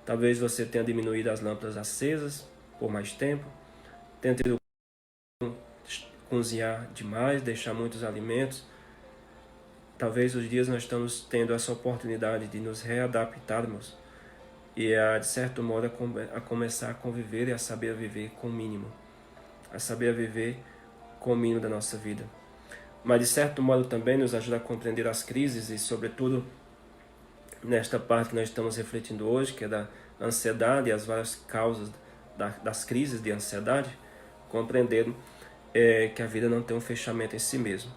Talvez você tenha diminuído as lâmpadas acesas por mais tempo, tenha tido cozinhar demais, deixar muitos alimentos. Talvez os dias nós estamos tendo essa oportunidade de nos readaptarmos e de certo modo a começar a conviver e a saber viver com o mínimo, a saber viver com o mínimo da nossa vida. Mas de certo modo também nos ajuda a compreender as crises e, sobretudo, nesta parte que nós estamos refletindo hoje, que é da ansiedade e as várias causas das crises de ansiedade, compreender que a vida não tem um fechamento em si mesmo.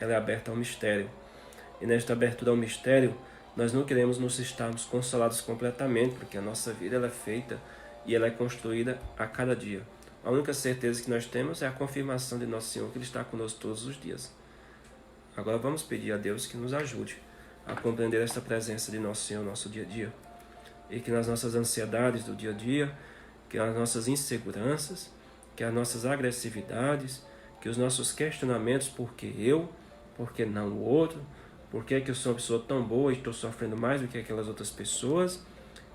Ela é aberta ao mistério. E nesta abertura ao mistério, nós não queremos nos estarmos consolados completamente, porque a nossa vida ela é feita e ela é construída a cada dia. A única certeza que nós temos é a confirmação de Nosso Senhor, que Ele está conosco todos os dias. Agora vamos pedir a Deus que nos ajude a compreender essa presença de Nosso Senhor no nosso dia a dia. E que nas nossas ansiedades do dia a dia, que nas nossas inseguranças, que as nossas agressividades, que os nossos questionamentos, por que eu, por que não o outro, por que eu sou uma pessoa tão boa e estou sofrendo mais do que aquelas outras pessoas,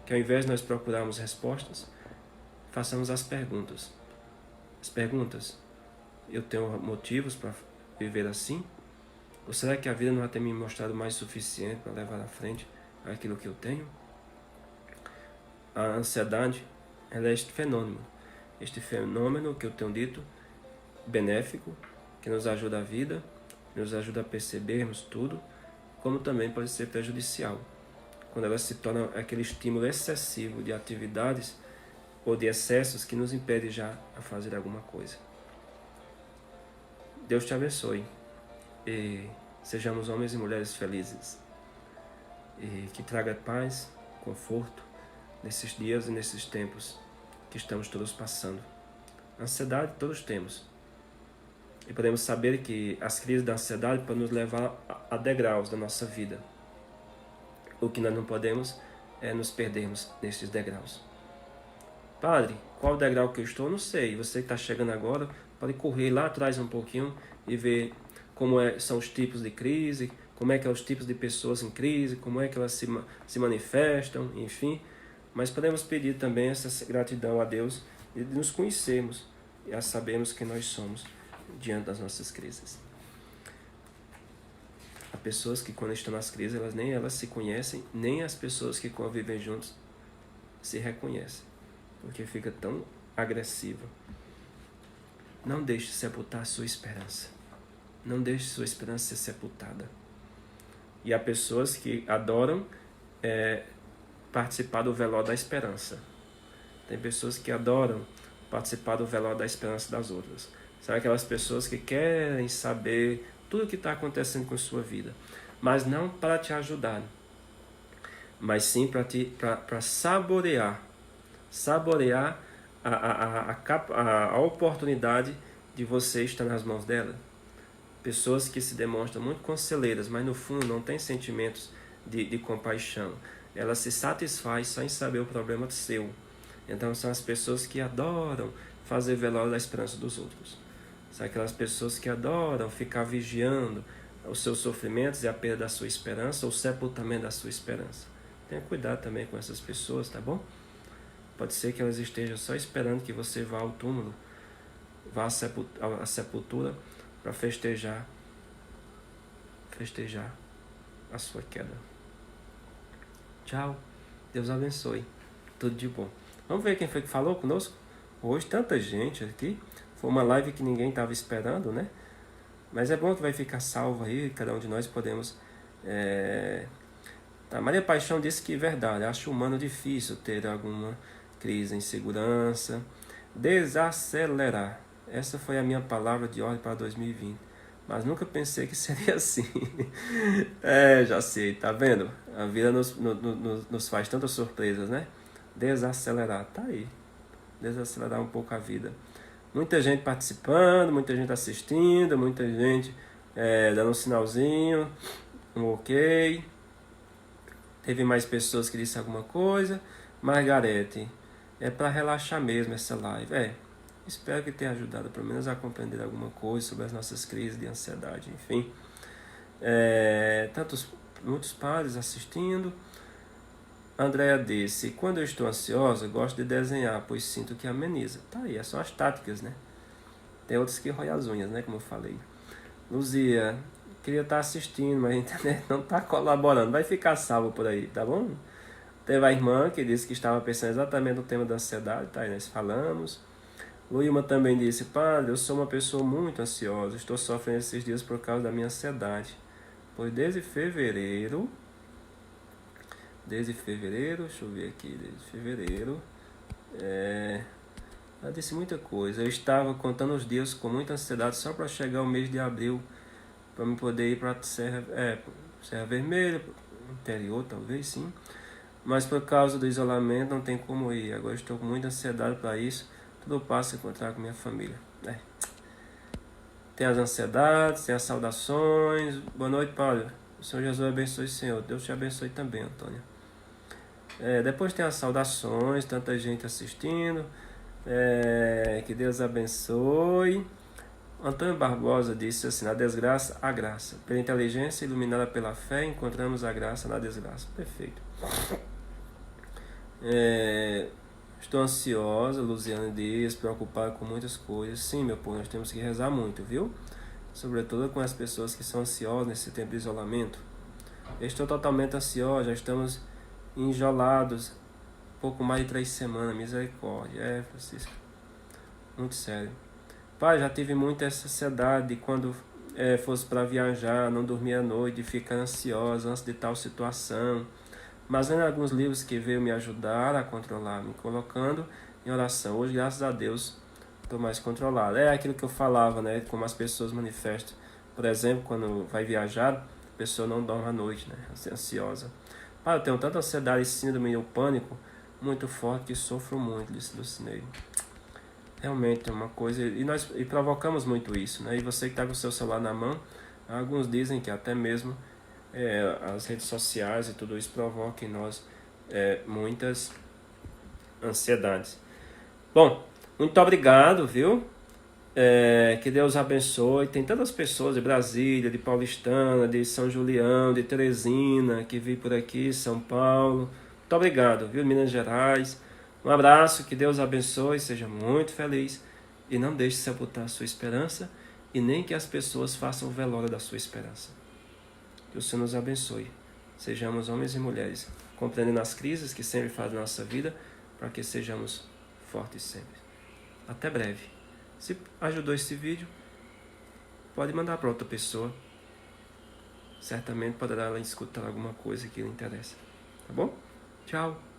que ao invés de nós procurarmos respostas, façamos as perguntas. As perguntas, eu tenho motivos para viver assim? Ou será que a vida não vai ter me mostrado mais suficiente para levar à frente aquilo que eu tenho? A ansiedade, ela é este fenômeno que eu tenho dito, benéfico, que nos ajuda a vida, nos ajuda a percebermos tudo, como também pode ser prejudicial, quando ela se torna aquele estímulo excessivo de atividades ou de excessos que nos impede já a fazer alguma coisa. Deus te abençoe e sejamos homens e mulheres felizes e que traga paz, conforto nesses dias e nesses tempos que estamos todos passando. Ansiedade todos temos. E podemos saber que as crises da ansiedade podem nos levar a degraus da nossa vida. O que nós não podemos é nos perdermos nesses degraus. Padre, qual degrau que eu estou? Não sei. Você que está chegando agora, pode correr lá atrás um pouquinho e ver como são os tipos de crise, como é que são os tipos de pessoas em crise, como é que elas se manifestam, enfim. Mas podemos pedir também essa gratidão a Deus de nos conhecermos e a sabermos quem nós somos diante das nossas crises. pessoas que quando estão nas crises, nem elas se conhecem, nem as pessoas que convivem juntos se reconhecem, porque fica tão agressivo. Não deixe sepultar a sua esperança. Não deixe sua esperança ser sepultada. E há pessoas que adoram participar do velório da esperança. Tem pessoas que adoram participar do velório da esperança das outras. São aquelas pessoas que querem saber tudo o que está acontecendo com a sua vida, mas não para te ajudar, mas sim para saborear a oportunidade de você estar nas mãos dela. Pessoas que se demonstram muito conselheiras, mas no fundo não têm sentimentos de compaixão. Ela se satisfaz só em saber o problema seu. Então são as pessoas que adoram fazer velório da esperança dos outros. São aquelas pessoas que adoram ficar vigiando os seus sofrimentos e a perda da sua esperança, ou o sepultamento da sua esperança. Tenha cuidado também com essas pessoas, tá bom? Pode ser que elas estejam só esperando que você vá ao túmulo, vá à sepultura, para festejar a sua queda. Tchau, Deus abençoe, tudo de bom. Vamos ver quem foi que falou conosco? Hoje tanta gente aqui, foi uma live que ninguém estava esperando, né? Mas é bom que vai ficar salvo aí, cada um de nós podemos... Tá, Maria Paixão disse que é verdade, acho humano difícil ter alguma crise, insegurança, desacelerar. Essa foi a minha palavra de ordem para 2020. Mas nunca pensei que seria assim. Já sei, tá vendo? A vida nos faz tantas surpresas, né? Desacelerar, tá aí. Desacelerar um pouco a vida. Muita gente participando, muita gente assistindo, muita gente dando um sinalzinho, um ok. Teve mais pessoas que disseram alguma coisa. Margarete, é para relaxar mesmo essa live. Espero que tenha ajudado pelo menos a compreender alguma coisa sobre as nossas crises de ansiedade, enfim. Muitos padres assistindo. Andréa disse, quando eu estou ansiosa, gosto de desenhar, pois sinto que ameniza. Tá aí, são as táticas, né? Tem outros que roem as unhas, né? Como eu falei. Luzia, queria estar assistindo, mas a internet não está colaborando. Vai ficar salvo por aí, tá bom? Teve a irmã que disse que estava pensando exatamente no tema da ansiedade, tá aí, nós falamos. Luíma também disse, padre, eu sou uma pessoa muito ansiosa, estou sofrendo esses dias por causa da minha ansiedade. Pois desde fevereiro, deixa eu ver aqui, desde fevereiro, ela disse muita coisa. Eu estava contando os dias com muita ansiedade só para chegar o mês de abril, para me poder ir para Serra Vermelha, interior talvez, sim. Mas por causa do isolamento não tem como ir. Agora estou com muita ansiedade para isso. Tudo passa a encontrar com minha família. Tem as ansiedades, tem as saudações. Boa noite, Paulo. O Senhor Jesus abençoe, Senhor. Deus te abençoe também, Antônia. Depois tem as saudações, tanta gente assistindo. Que Deus abençoe. Antônio Barbosa disse assim, na desgraça, a graça. Pela inteligência iluminada pela fé, encontramos a graça na desgraça. Perfeito. Estou ansiosa, Luciana diz, preocupada com muitas coisas. Sim, meu povo, nós temos que rezar muito, viu? Sobretudo com as pessoas que são ansiosas nesse tempo de isolamento. Eu estou totalmente ansiosa, já estamos enjolados, pouco mais de 3 semanas, misericórdia. Francisco, muito sério. Pai, já tive muita essa ansiedade de quando fosse para viajar, não dormir à noite, de ficar ansiosa antes de tal situação. Mas em alguns livros que veio me ajudar a controlar, me colocando em oração. Hoje, graças a Deus, estou mais controlado. É aquilo que eu falava, né? Como as pessoas manifestam. Por exemplo, quando vai viajar, a pessoa não dorme à noite, né? Ansiosa. Pai, eu tenho tanta ansiedade e síndrome e o pânico muito forte que sofro muito, disse Lucinei. Realmente é uma coisa... nós provocamos muito isso, né? E você que está com o seu celular na mão, alguns dizem que até mesmo... as redes sociais e tudo isso provoca em nós muitas ansiedades. Bom, muito obrigado, viu? Que Deus abençoe. Tem tantas pessoas de Brasília, de Paulistana, de São Julião, de Teresina, que vêm por aqui, São Paulo. Muito obrigado, viu? Minas Gerais. Um abraço, que Deus abençoe, seja muito feliz e não deixe sepultar a sua esperança e nem que as pessoas façam o velório da sua esperança. Que o Senhor nos abençoe. Sejamos homens e mulheres, compreendendo as crises que sempre fazem na nossa vida, para que sejamos fortes sempre. Até breve. Se ajudou esse vídeo, pode mandar para outra pessoa. Certamente poderá ela escutar alguma coisa que lhe interessa. Tá bom? Tchau.